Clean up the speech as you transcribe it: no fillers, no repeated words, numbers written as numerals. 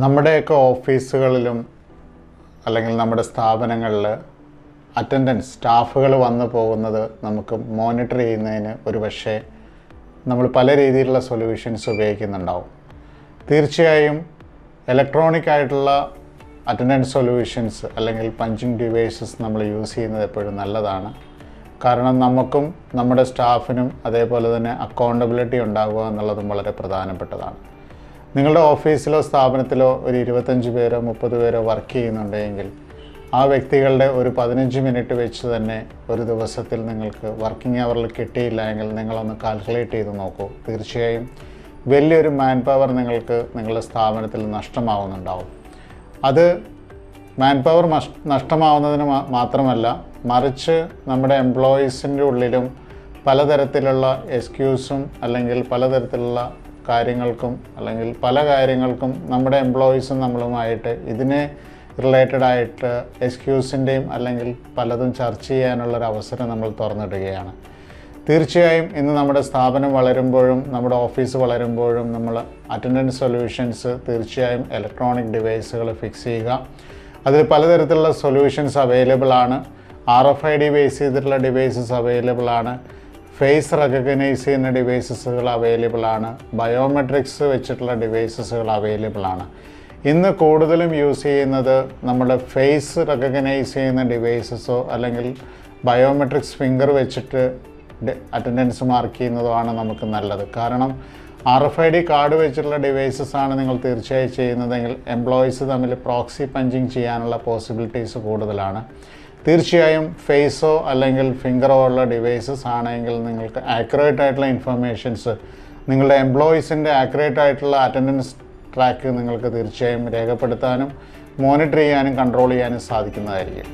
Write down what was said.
നമ്മുടെയൊക്കെ ഓഫീസുകളിലും അല്ലെങ്കിൽ നമ്മുടെ സ്ഥാപനങ്ങളിൽ അറ്റൻഡൻസ് സ്റ്റാഫുകൾ വന്നു പോകുന്നത് നമുക്ക് മോണിറ്റർ ചെയ്യുന്നതിന് ഒരു പക്ഷേ നമ്മൾ പല രീതിയിലുള്ള സൊല്യൂഷൻസ് ഉപയോഗിക്കുന്നുണ്ടാവും. തീർച്ചയായും ഇലക്ട്രോണിക് ആയിട്ടുള്ള അറ്റൻഡൻസ് സൊല്യൂഷൻസ് അല്ലെങ്കിൽ പഞ്ചിങ് ഡിവൈസസ് നമ്മൾ യൂസ് ചെയ്യുന്നത് എപ്പോഴും നല്ലതാണ്. കാരണം നമുക്കും നമ്മുടെ സ്റ്റാഫിനും അതേപോലെ തന്നെ അക്കൗണ്ടബിലിറ്റി ഉണ്ടാകുക എന്നുള്ളതും വളരെ പ്രധാനപ്പെട്ടതാണ്. നിങ്ങളുടെ ഓഫീസിലോ സ്ഥാപനത്തിലോ ഒരു 25 പേരോ 30 പേരോ വർക്ക് ചെയ്യുന്നുണ്ടെങ്കിൽ ആ വ്യക്തികളുടെ ഒരു 15 മിനിറ്റ് വെച്ച് തന്നെ ഒരു ദിവസത്തിൽ നിങ്ങൾക്ക് വർക്കിംഗ് അവറിൽ കിട്ടിയില്ല എങ്കിൽ നിങ്ങളൊന്ന് കാൽക്കുലേറ്റ് ചെയ്ത് നോക്കൂ. തീർച്ചയായും വലിയൊരു മാൻ പവർ നിങ്ങൾക്ക് നിങ്ങളുടെ സ്ഥാപനത്തിൽ നഷ്ടമാവുന്നുണ്ടാവും. അത് മാൻ പവർ നഷ്ടമാവുന്നതിന് മാത്രമല്ല, മറിച്ച് നമ്മുടെ എംപ്ലോയീസിൻ്റെ ഉള്ളിലും പലതരത്തിലുള്ള എക്സ്ക്യൂസും അല്ലെങ്കിൽ പലതരത്തിലുള്ള കാര്യങ്ങൾക്കും അല്ലെങ്കിൽ പല കാര്യങ്ങൾക്കും നമ്മുടെ എംപ്ലോയീസും നമ്മളുമായിട്ട് ഇതിനെ റിലേറ്റഡ് ആയിട്ട് എക്സ്ക്യൂസിൻ്റെയും അല്ലെങ്കിൽ പലതും ചർച്ച ചെയ്യാനുള്ളൊരു അവസരം നമ്മൾ തുറന്നിടുകയാണ്. തീർച്ചയായും ഇന്ന് നമ്മുടെ സ്ഥാപനം വളരുമ്പോഴും നമ്മുടെ ഓഫീസ് വളരുമ്പോഴും നമ്മൾ അറ്റൻഡൻസ് സൊല്യൂഷൻസ് തീർച്ചയായും ഇലക്ട്രോണിക് ഡിവൈസുകൾ ഫിക്സ് ചെയ്യുക. അതിൽ പലതരത്തിലുള്ള സൊല്യൂഷൻസ് അവൈലബിൾ ആണ്. RFID ബേസ് ചെയ്തിട്ടുള്ള ഡിവൈസസ് അവൈലബിൾ ആണ്. ഫേസ് റെക്കഗ്നൈസ് ചെയ്യുന്ന ഡിവൈസസുകൾ അവൈലബിൾ ആണ്. ബയോമെട്രിക്സ് വെച്ചിട്ടുള്ള ഡിവൈസസുകൾ അവൈലബിൾ ആണ്. ഇന്ന് കൂടുതലും യൂസ് ചെയ്യുന്നത് നമ്മുടെ ഫേസ് റെക്കഗ്നൈസ് ചെയ്യുന്ന ഡിവൈസസോ അല്ലെങ്കിൽ ബയോമെട്രിക്സ് ഫിംഗർ വെച്ചിട്ട് അറ്റൻഡൻസ് മാർക്ക് ചെയ്യുന്നതോ ആണ് നമുക്ക് നല്ലത്. കാരണം RFID കാർഡ് വെച്ചിട്ടുള്ള ഡിവൈസസ് ആണ് നിങ്ങൾ തീർച്ചയായും ചെയ്യുന്നതെങ്കിൽ എംപ്ലോയീസ് തമ്മിൽ പ്രോക്സി പഞ്ചിങ് ചെയ്യാനുള്ള പോസിബിലിറ്റീസ് കൂടുതലാണ്. തീർച്ചയായും ഫേസോ അല്ലെങ്കിൽ ഫിംഗറോ ഉള്ള ഡിവൈസസ് ആണെങ്കിൽ നിങ്ങൾക്ക് ആക്യുറേറ്റ് ആയിട്ടുള്ള ഇൻഫർമേഷൻസ് നിങ്ങളുടെ എംപ്ലോയീസിൻ്റെ ആക്യുറേറ്റ് ആയിട്ടുള്ള അറ്റൻഡൻസ് ട്രാക്ക് നിങ്ങൾക്ക് തീർച്ചയായും രേഖപ്പെടുത്താനും മോണിറ്റർ ചെയ്യാനും കൺട്രോൾ ചെയ്യാനും സാധിക്കുന്നതായിരിക്കും.